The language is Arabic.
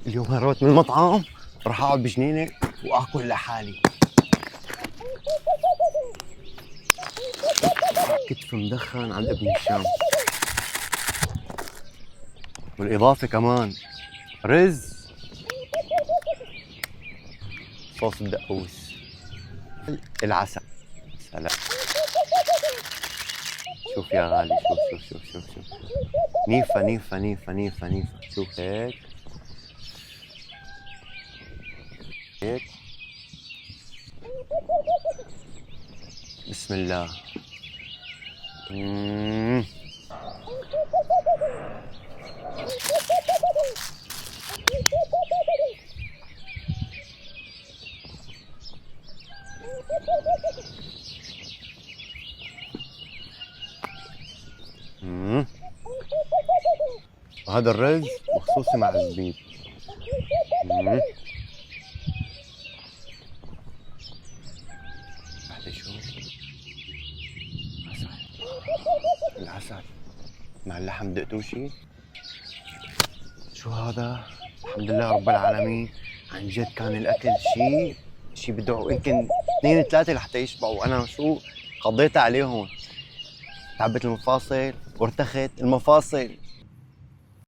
اليوم هربت من المطعم، راح اقعد بجنينه واكل لحالي. كتف مدخن عند ابن هشام، بالاضافه كمان رز، صوص الدقوس، العسل. سلام. شوف يا غالي، شوف نيفا نيفا نيفا نيفا نيفا، شوف هيك هيك. بسم الله. مم. مم. وهذا الرز مخصوصي مع الزبيب. لحظة شو؟ عسل، العسل مع اللحم دقتوشي. شو هذا؟ الحمد لله رب العالمين، عن جد كان الأكل شيء بده يمكن 2 3 لحتى يشبعوا، وأنا شو قضيت عليهم. تعبت المفاصل وارتخت المفاصل.